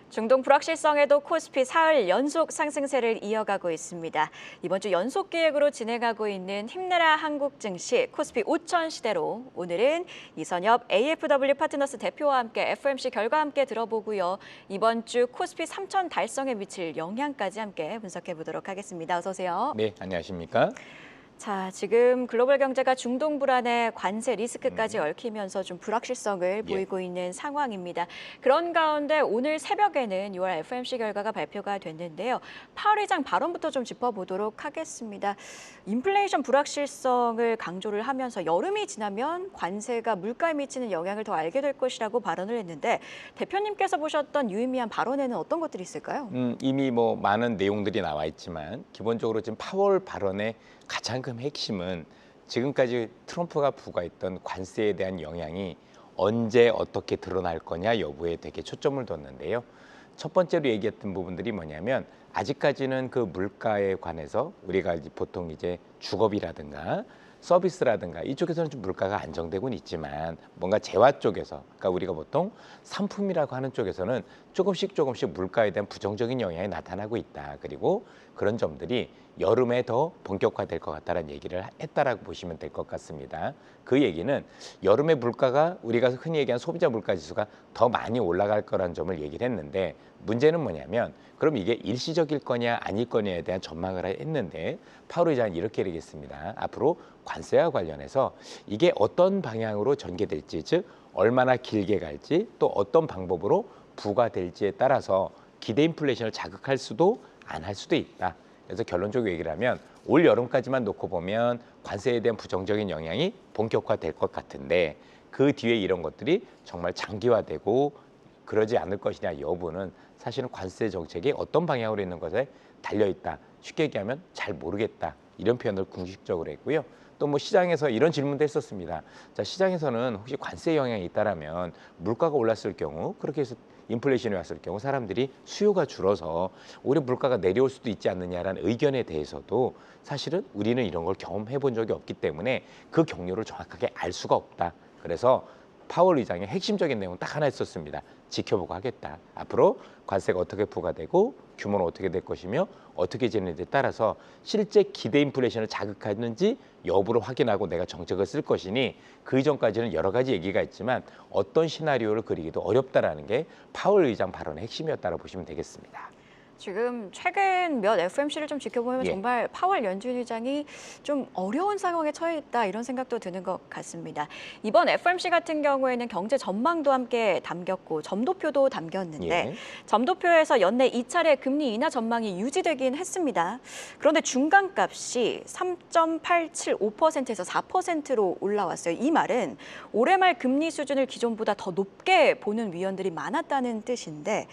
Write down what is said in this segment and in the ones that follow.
중동 불확실성에도 코스피 사흘 연속 상승세를 이어가고 있습니다. 이번 주 연속 기획으로 진행하고 있는 힘내라 한국 증시 코스피 5천 시대로 오늘은 이선엽 AFW 파트너스 대표와 함께 FOMC 결과 함께 들어보고요. 이번 주 코스피 3천 달성에 미칠 영향까지 함께 분석해 보도록 하겠습니다. 어서 오세요. 네, 안녕하십니까? 자, 지금 글로벌 경제가 중동 불안에 관세 리스크까지 얽히면서 좀 불확실성을 보이고 있는 상황입니다. 그런 가운데 오늘 새벽에는 6월 FOMC 결과가 발표가 됐는데요. 파월 의장 발언부터 좀 짚어보도록 하겠습니다. 인플레이션 불확실성을 강조를 하면서 여름이 지나면 관세가 물가에 미치는 영향을 더 알게 될 것이라고 발언을 했는데 대표님께서 보셨던 유의미한 발언에는 어떤 것들이 있을까요? 이미 많은 내용들이 나와 있지만 기본적으로 지금 파월 발언의 가장 큰 핵심은 지금까지 트럼프가 부과했던 관세에 대한 영향이 언제 어떻게 드러날 거냐 여부에 되게 초점을 뒀는데요. 첫 번째로 얘기했던 부분들이 뭐냐면 아직까지는 그 물가에 관해서 우리가 보통 이제 주거비라든가 서비스라든가 이쪽에서는 좀 물가가 안정되고는 있지만 뭔가 재화 쪽에서 그러니까 우리가 보통 상품이라고 하는 쪽에서는 조금씩 물가에 대한 부정적인 영향이 나타나고 있다. 그리고 그런 점들이 여름에 더 본격화될 것 같다는 얘기를 했다라고 보시면 될 것 같습니다. 그 얘기는 여름에 물가가 우리가 흔히 얘기하는 소비자 물가 지수가 더 많이 올라갈 거라는 점을 얘기를 했는데 문제는 뭐냐면 그럼 이게 일시적일 거냐 아닐 거냐에 대한 전망을 했는데 파월 의장은 이렇게 얘기했습니다. 앞으로 관세와 관련해서 이게 어떤 방향으로 전개될지 즉 얼마나 길게 갈지 또 어떤 방법으로 부과될지에 따라서 기대 인플레이션을 자극할 수도 안 할 수도 있다. 그래서 결론적으로 얘기를 하면 올 여름까지만 놓고 보면 관세에 대한 부정적인 영향이 본격화될 것 같은데 그 뒤에 이런 것들이 정말 장기화되고 그러지 않을 것이냐 여부는 사실은 관세 정책이 어떤 방향으로 있는 것에 달려있다. 쉽게 얘기하면 잘 모르겠다. 이런 표현을 공식적으로 했고요. 또 시장에서 이런 질문도 했었습니다. 자, 시장에서는 혹시 관세 영향이 있다라면 물가가 올랐을 경우 그렇게 해서 인플레이션이 왔을 경우 사람들이 수요가 줄어서 오히려 물가가 내려올 수도 있지 않느냐라는 의견에 대해서도 사실은 우리는 이런 걸 경험해 본 적이 없기 때문에 그 경로를 정확하게 알 수가 없다. 그래서 파월 의장의 핵심적인 내용은 딱 하나 있었습니다. 지켜보고 하겠다. 앞으로 관세가 어떻게 부과되고 규모는 어떻게 될 것이며 어떻게 진행에 따라서 실제 기대 인플레이션을 자극하는지 여부를 확인하고 내가 정책을 쓸 것이니 그 이전까지는 여러 가지 얘기가 있지만 어떤 시나리오를 그리기도 어렵다라는 게 파월 의장 발언의 핵심이었다고 보시면 되겠습니다. 지금 최근 몇 FOMC를 좀 지켜보면 정말 파월 연준 의장이 좀 어려운 상황에 처해 있다 이런 생각도 드는 것 같습니다. 이번 FOMC 같은 경우에는 경제 전망도 함께 담겼고 점도표도 담겼는데 점도표에서 연내 2차례 금리 인하 전망이 유지되긴 했습니다. 그런데 중간값이 3.875%에서 4%로 올라왔어요. 이 말은 올해 말 금리 수준을 기존보다 더 높게 보는 위원들이 많았다는 뜻인데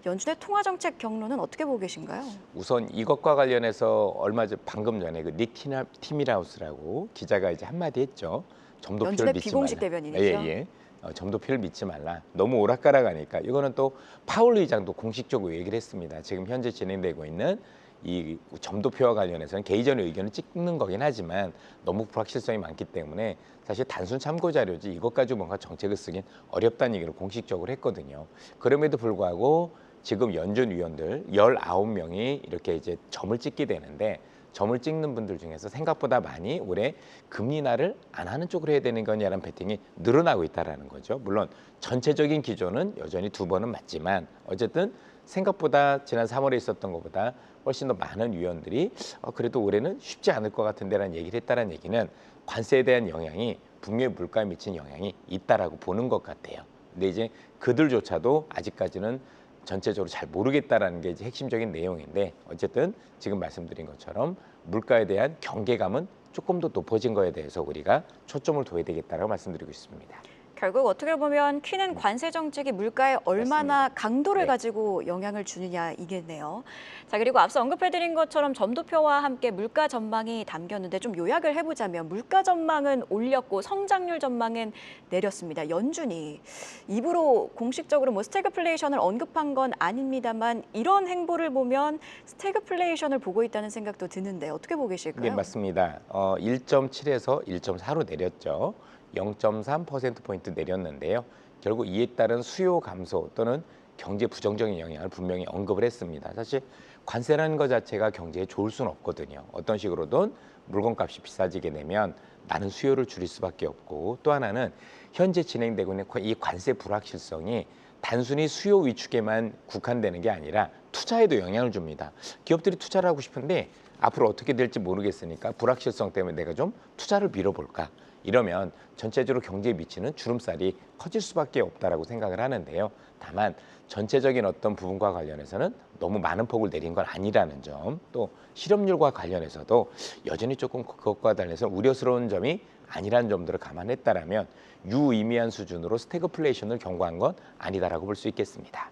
연준의 통화정책 경로는 어떻게 보고 계신가요? 우선 이것과 관련해서 방금 전에 그 닉 티밀하우스라고 기자가 이제 한마디 했죠. 점도표를 연준의 믿지 비공식 말라. 대변인이죠. 점도표를 믿지 말라. 너무 오락가락하니까 이거는 또 파월 의장도 공식적으로 얘기를 했습니다. 지금 현재 진행되고 있는 이 점도표와 관련해서는 개인적인 의견을 찍는 거긴 하지만 너무 불확실성이 많기 때문에 사실 단순 참고 자료지 이것 가지고 뭔가 정책을 쓰긴 어렵다는 얘기를 공식적으로 했거든요. 그럼에도 불구하고 지금 연준 위원들 19명이 이렇게 이제 점을 찍게 되는데 점을 찍는 분들 중에서 생각보다 많이 올해 금리 인하를 안 하는 쪽으로 해야 되는 거냐라는 배팅이 늘어나고 있다는 거죠. 물론 전체적인 기조는 여전히 2번은 맞지만 어쨌든 생각보다 지난 3월에 있었던 것보다 훨씬 더 많은 위원들이 그래도 올해는 쉽지 않을 것 같은데라는 얘기를 했다는 얘기는 관세에 대한 영향이 분명히 물가에 미치는 영향이 있다라고 보는 것 같아요. 근데 이제 그들조차도 아직까지는 전체적으로 잘 모르겠다라는 게 이제 핵심적인 내용인데 어쨌든 지금 말씀드린 것처럼 물가에 대한 경계감은 조금 더 높아진 거에 대해서 우리가 초점을 둬야 되겠다라고 말씀드리고 있습니다. 결국 어떻게 보면 키는 관세 정책이 물가에 얼마나 맞습니다. 강도를 가지고 영향을 주느냐 이겠네요. 자, 그리고 앞서 언급해드린 것처럼 점도표와 함께 물가 전망이 담겼는데 좀 요약을 해보자면 물가 전망은 올렸고 성장률 전망은 내렸습니다. 연준이 입으로 공식적으로 스태그플레이션을 언급한 건 아닙니다만 이런 행보를 보면 스태그플레이션을 보고 있다는 생각도 드는데 어떻게 보고 계실까요? 네, 맞습니다. 1.7에서 1.4로 내렸죠. 0.3%포인트 내렸는데요. 결국 이에 따른 수요 감소 또는 경제 부정적인 영향을 분명히 언급을 했습니다. 사실 관세라는 것 자체가 경제에 좋을 수는 없거든요. 어떤 식으로든 물건값이 비싸지게 되면 나는 수요를 줄일 수밖에 없고, 또 하나는 현재 진행되고 있는 이 관세 불확실성이 단순히 수요 위축에만 국한되는 게 아니라 투자에도 영향을 줍니다. 기업들이 투자를 하고 싶은데 앞으로 어떻게 될지 모르겠으니까 불확실성 때문에 내가 좀 투자를 미뤄볼까, 이러면 전체적으로 경제에 미치는 주름살이 커질 수밖에 없다라고 생각을 하는데요. 다만 전체적인 어떤 부분과 관련해서는 너무 많은 폭을 내린 건 아니라는 점, 또 실업률과 관련해서도 여전히 조금 그것과 달려서 우려스러운 점이 아니라는 점들을 감안했다라면 유의미한 수준으로 스태그플레이션을 경고한 건 아니다라고 볼 수 있겠습니다.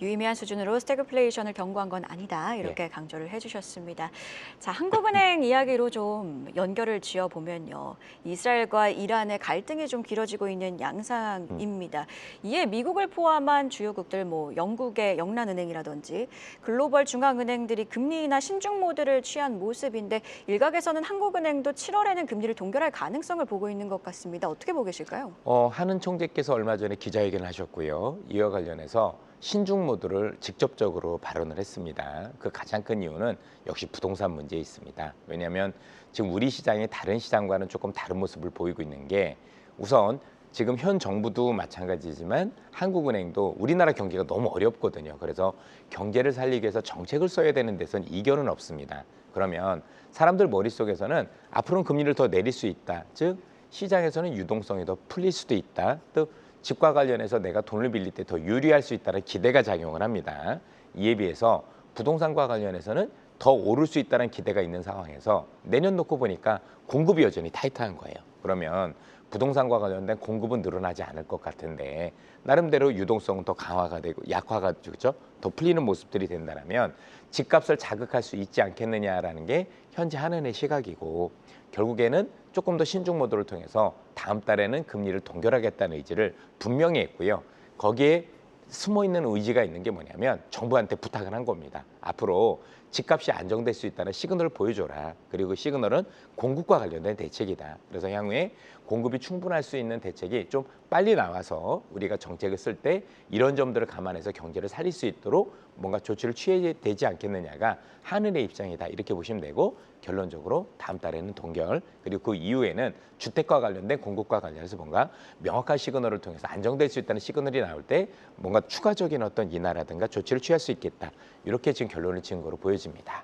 유의미한 수준으로 스태그플레이션을 경고한 건 아니다, 이렇게 강조를 해주셨습니다. 자, 한국은행 이야기로 좀 연결을 지어보면요. 이스라엘과 이란의 갈등이 좀 길어지고 있는 양상입니다. 이에 미국을 포함한 주요국들, 뭐 영국의 영란은행이라든지 글로벌 중앙은행들이 금리 인하 신중 모드를 취한 모습인데, 일각에서는 한국은행도 7월에는 금리를 동결할 가능성을 보고 있는 것 같습니다. 어떻게 보고 계실까요? 한은 총재께서 얼마 전에 기자회견을 하셨고요. 이와 관련해서 신중 모드를 직접적으로 발언을 했습니다. 그 가장 큰 이유는 역시 부동산 문제에 있습니다. 왜냐하면 지금 우리 시장이 다른 시장과는 조금 다른 모습을 보이고 있는 게, 우선 지금 현 정부도 마찬가지지만 한국은행도 우리나라 경기가 너무 어렵거든요. 그래서 경제를 살리기 위해서 정책을 써야 되는 데선 이견은 없습니다. 그러면 사람들 머릿속에서는 앞으로는 금리를 더 내릴 수 있다. 즉 시장에서는 유동성이 더 풀릴 수도 있다. 또 집과 관련해서 내가 돈을 빌릴 때 더 유리할 수 있다는 기대가 작용을 합니다. 이에 비해서 부동산과 관련해서는 더 오를 수 있다는 기대가 있는 상황에서 내년 놓고 보니까 공급이 여전히 타이트한 거예요. 그러면 부동산과 관련된 공급은 늘어나지 않을 것 같은데 나름대로 유동성은 더 강화가 되고 약화가 되죠. 더 풀리는 모습들이 된다면 집값을 자극할 수 있지 않겠느냐라는 게 현재 한은의 시각이고, 결국에는 조금 더 신중 모드를 통해서 다음 달에는 금리를 동결하겠다는 의지를 분명히 했고요. 거기에 숨어 있는 의지가 있는 게 뭐냐면 정부한테 부탁을 한 겁니다. 앞으로 집값이 안정될 수 있다는 시그널을 보여줘라. 그리고 그 시그널은 공급과 관련된 대책이다. 그래서 향후에 공급이 충분할 수 있는 대책이 좀 빨리 나와서 우리가 정책을 쓸 때 이런 점들을 감안해서 경제를 살릴 수 있도록 뭔가 조치를 취해야 되지 않겠느냐가 한은의 입장이다, 이렇게 보시면 되고, 결론적으로 다음 달에는 동결, 그리고 그 이후에는 주택과 관련된 공급과 관련해서 뭔가 명확한 시그널을 통해서 안정될 수 있다는 시그널이 나올 때 뭔가 추가적인 어떤 인하라든가 조치를 취할 수 있겠다, 이렇게 지금 결론을 지은 거로 보여집니다.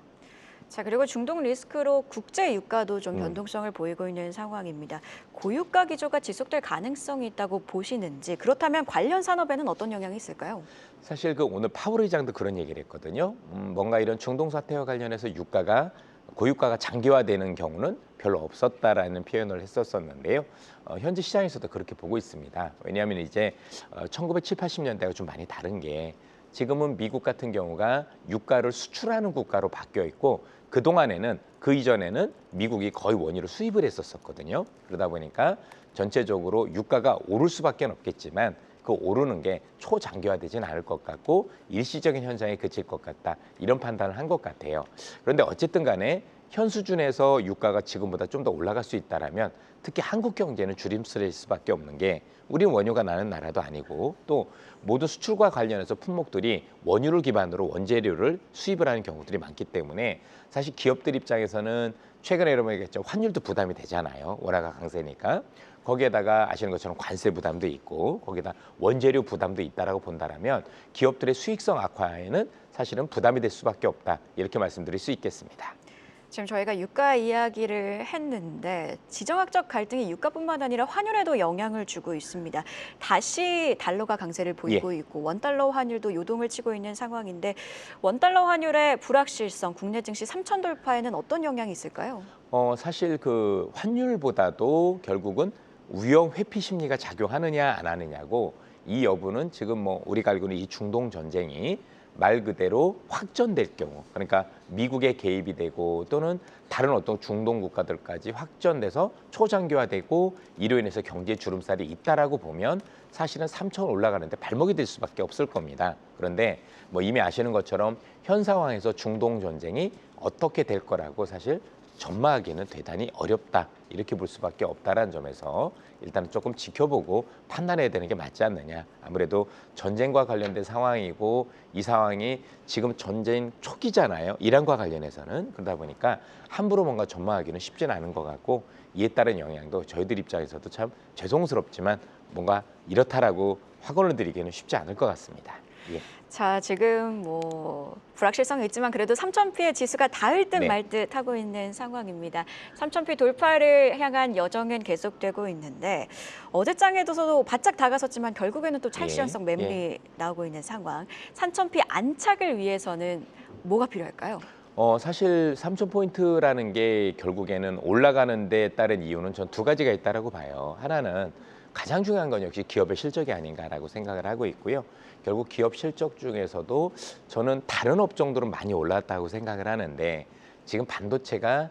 자, 그리고 중동 리스크로 국제 유가도 좀 변동성을 보이고 있는 상황입니다. 고유가 기조가 지속될 가능성이 있다고 보시는지, 그렇다면 관련 산업에는 어떤 영향이 있을까요? 사실 그 오늘 파월 의장도 그런 얘기를 했거든요. 뭔가 이런 중동 사태와 관련해서 고유가가 장기화되는 경우는 별로 없었다라는 표현을 했었는데요. 현재 시장에서도 그렇게 보고 있습니다. 왜냐하면 이제 1970, 80년대가 좀 많이 다른 게, 지금은 미국 같은 경우가 유가를 수출하는 국가로 바뀌어 있고, 그동안에는 그 이전에는 미국이 거의 원유를 수입을 했었거든요. 그러다 보니까 전체적으로 유가가 오를 수밖에 없겠지만 그 오르는 게 초장기화되지는 않을 것 같고 일시적인 현상에 그칠 것 같다, 이런 판단을 한 것 같아요. 그런데 어쨌든 간에 현 수준에서 유가가 지금보다 좀 더 올라갈 수 있다라면 특히 한국 경제는 주림살일 수밖에 없는 게, 우리는 원유가 나는 나라도 아니고 또 모두 수출과 관련해서 품목들이 원유를 기반으로 원재료를 수입을 하는 경우들이 많기 때문에 사실 기업들 입장에서는 최근에 여러분 얘기했죠. 환율도 부담이 되잖아요. 원화가 강세니까. 거기에다가 아시는 것처럼 관세 부담도 있고 거기다 원재료 부담도 있다라고 본다라면 기업들의 수익성 악화에는 사실은 부담이 될 수밖에 없다, 이렇게 말씀드릴 수 있겠습니다. 지금 저희가 유가 이야기를 했는데, 지정학적 갈등이 유가뿐만 아니라 환율에도 영향을 주고 있습니다. 다시 달러가 강세를 보이고 있고 원달러 환율도 요동을 치고 있는 상황인데, 원달러 환율의 불확실성, 국내 증시 3천 돌파에는 어떤 영향이 있을까요? 사실 그 환율보다도 결국은 위험 회피 심리가 작용하느냐 안 하느냐고, 이 여부는 지금 뭐 우리가 알고 있는 이 중동 전쟁이 말 그대로 확전될 경우, 그러니까 미국의 개입이 되고 또는 다른 어떤 중동 국가들까지 확전돼서 초장기화되고 이로 인해서 경제 주름살이 있다라고 보면 사실은 3천 올라가는데 발목이 될 수밖에 없을 겁니다. 그런데 뭐 이미 아시는 것처럼 현 상황에서 중동 전쟁이 어떻게 될 거라고 사실 전망하기는 대단히 어렵다. 이렇게 볼 수밖에 없다라는 점에서 일단은 조금 지켜보고 판단해야 되는 게 맞지 않느냐. 아무래도 전쟁과 관련된 상황이고 이 상황이 지금 전쟁 초기잖아요. 이란과 관련해서는. 그러다 보니까 함부로 뭔가 전망하기는 쉽지는 않은 것 같고 이에 따른 영향도 저희들 입장에서도 참 죄송스럽지만 뭔가 이렇다라고 확언을 드리기는 쉽지 않을 것 같습니다. 예. 자, 지금 뭐 불확실성이 있지만 그래도 3,000피의 지수가 닿을 듯 네. 말 듯 하고 있는 상황입니다. 3,000피 돌파를 향한 여정은 계속되고 있는데 어제장에서도 바짝 다가섰지만 결국에는 또 차익 예. 실현성 매물이 나오고 있는 상황. 3,000피 안착을 위해서는 뭐가 필요할까요? 사실 3,000포인트라는 게 결국에는 올라가는 데 따른 이유는 전 두 가지가 있다라고 봐요. 하나는 가장 중요한 건 역시 기업의 실적이 아닌가라고 생각을 하고 있고요. 결국 기업 실적 중에서도 저는 다른 업종들은 많이 올랐다고 생각을 하는데 지금 반도체가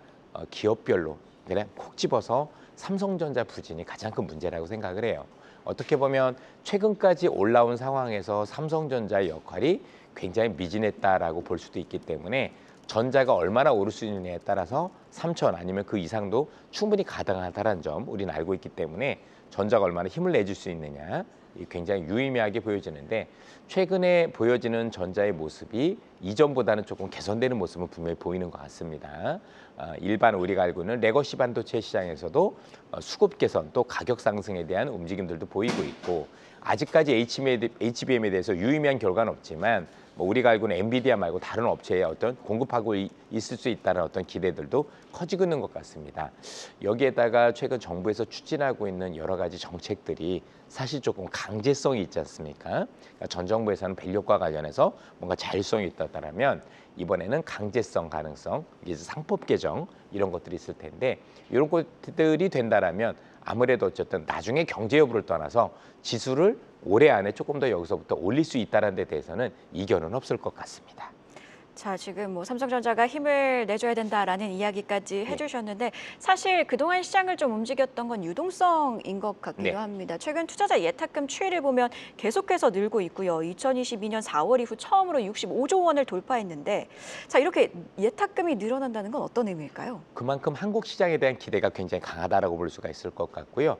기업별로 그냥 콕 집어서 삼성전자 부진이 가장 큰 문제라고 생각을 해요. 어떻게 보면 최근까지 올라온 상황에서 삼성전자의 역할이 굉장히 미진했다라고 볼 수도 있기 때문에 전자가 얼마나 오를 수 있느냐에 따라서 3천 아니면 그 이상도 충분히 가능하다는 점 우리는 알고 있기 때문에 전자가 얼마나 힘을 내줄 수 있느냐 굉장히 유의미하게 보여지는데 최근에 보여지는 전자의 모습이 이전보다는 조금 개선되는 모습은 분명히 보이는 것 같습니다. 일반 우리가 알고 있는 레거시 반도체 시장에서도 수급 개선 또 가격 상승에 대한 움직임들도 보이고 있고 아직까지 HBM에 대해서 유의미한 결과는 없지만 뭐 우리가 알고 있는 엔비디아 말고 다른 업체에 어떤 공급하고 있을 수 있다는 어떤 기대들도 커지고 있는 것 같습니다. 여기에다가 최근 정부에서 추진하고 있는 여러 가지 정책들이 사실 조금 강제성이 있지 않습니까? 그러니까 전 정부에서는 밸류과 관련해서 뭔가 자율성이 있다면 이번에는 강제성 가능성, 이제 상법 개정 이런 것들이 있을 텐데 이런 것들이 된다라면 아무래도 어쨌든 나중에 경제 여부를 떠나서 지수를 올해 안에 조금 더 여기서부터 올릴 수 있다는 데 대해서는 이견은 없을 것 같습니다. 자, 지금 뭐 삼성전자가 힘을 내줘야 된다라는 이야기까지 해주셨는데 사실 그동안 시장을 좀 움직였던 건 유동성인 것 같기도 네. 합니다. 최근 투자자 예탁금 추이를 보면 계속해서 늘고 있고요. 2022년 4월 이후 처음으로 65조 원을 돌파했는데 자, 이렇게 예탁금이 늘어난다는 건 어떤 의미일까요? 그만큼 한국 시장에 대한 기대가 굉장히 강하다라고 볼 수가 있을 것 같고요.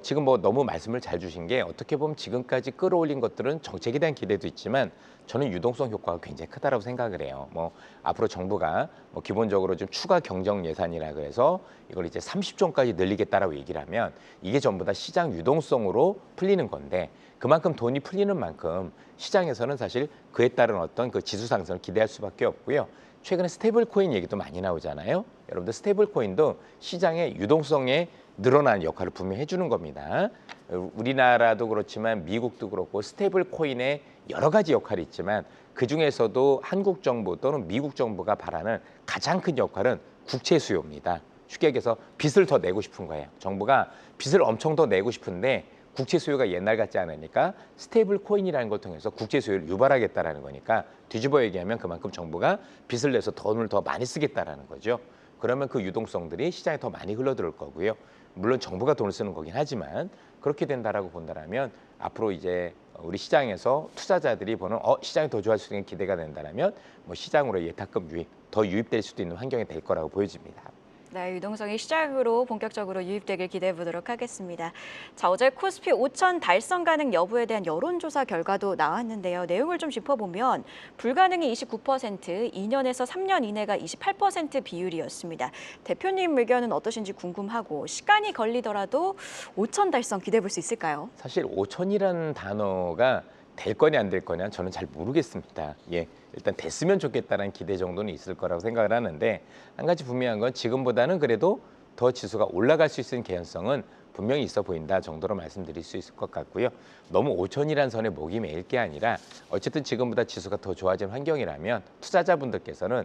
지금 뭐 너무 말씀을 잘 주신 게 어떻게 보면 지금까지 끌어올린 것들은 정책에 대한 기대도 있지만 저는 유동성 효과가 굉장히 크다라고 생각을 해요. 뭐 앞으로 정부가 뭐 기본적으로 좀 추가 경정 예산이라 그래서 이걸 이제 30조까지 늘리겠다라고 얘기를 하면 이게 전부 다 시장 유동성으로 풀리는 건데 그만큼 돈이 풀리는 만큼 시장에서는 사실 그에 따른 어떤 그 지수 상승을 기대할 수밖에 없고요. 최근에 스테이블 코인 얘기도 많이 나오잖아요. 여러분들 스테이블 코인도 시장의 유동성에 늘어난 역할을 분명히 해주는 겁니다. 우리나라도 그렇지만 미국도 그렇고 스테이블 코인에 여러 가지 역할이 있지만 그중에서도 한국 정부 또는 미국 정부가 바라는 가장 큰 역할은 국채 수요입니다. 쉽게 얘기해서 빚을 더 내고 싶은 거예요. 정부가 빚을 엄청 더 내고 싶은데 국채 수요가 옛날 같지 않으니까 스테이블 코인이라는 걸 통해서 국채 수요를 유발하겠다라는 거니까 뒤집어 얘기하면 그만큼 정부가 빚을 내서 돈을 더 많이 쓰겠다라는 거죠. 그러면 그 유동성들이 시장에 더 많이 흘러들어올 거고요. 물론 정부가 돈을 쓰는 거긴 하지만 그렇게 된다라고 본다면 앞으로 이제 우리 시장에서 투자자들이 보는 시장이 더 좋아질 수 있는 기대가 된다면 뭐 시장으로 예탁금 유입 더 유입될 수도 있는 환경이 될 거라고 보여집니다. 네, 유동성이 시작으로 본격적으로 유입되길 기대해 보도록 하겠습니다. 자, 어제 코스피 5천 달성 가능 여부에 대한 여론조사 결과도 나왔는데요. 내용을 좀 짚어보면 불가능이 29%, 2년에서 3년 이내가 28% 비율이었습니다. 대표님 의견은 어떠신지 궁금하고 시간이 걸리더라도 5천 달성 기대해 볼 수 있을까요? 사실 5천이라는 단어가 될 거냐 안 될 거냐 저는 잘 모르겠습니다. 예, 일단 됐으면 좋겠다는 기대 정도는 있을 거라고 생각을 하는데 한 가지 분명한 건 지금보다는 그래도 더 지수가 올라갈 수 있는 개연성은 분명히 있어 보인다 정도로 말씀드릴 수 있을 것 같고요. 너무 5천이라는 선에 목이 메일 게 아니라 어쨌든 지금보다 지수가 더 좋아진 환경이라면 투자자분들께서는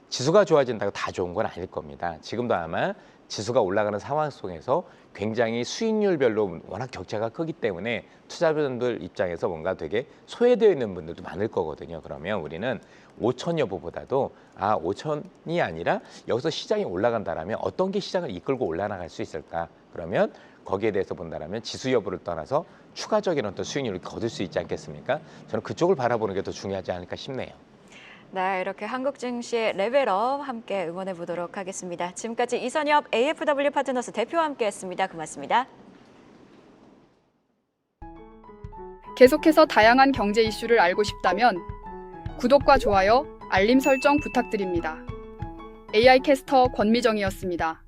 지수가 좋아진다고 다 좋은 건 아닐 겁니다. 지금도 아마 지수가 올라가는 상황 속에서 굉장히 수익률별로 워낙 격차가 크기 때문에 투자자분들 입장에서 뭔가 되게 소외되어 있는 분들도 많을 거거든요. 그러면 우리는 5천 여부보다도 5천이 아니라 여기서 시장이 올라간다면 어떤 게 시장을 이끌고 올라나갈 수 있을까? 그러면 거기에 대해서 본다면 지수 여부를 떠나서 추가적인 어떤 수익률을 거둘 수 있지 않겠습니까? 저는 그쪽을 바라보는 게 더 중요하지 않을까 싶네요. 네, 이렇게 한국 증시의 레벨업 함께 응원해 보도록 하겠습니다. 지금까지 이선엽 AFW 파트너스 대표와 함께했습니다. 고맙습니다. 계속해서 다양한 경제 이슈를 알고 싶다면 구독과 좋아요, 알림 설정 부탁드립니다. AI 캐스터 권미정이었습니다.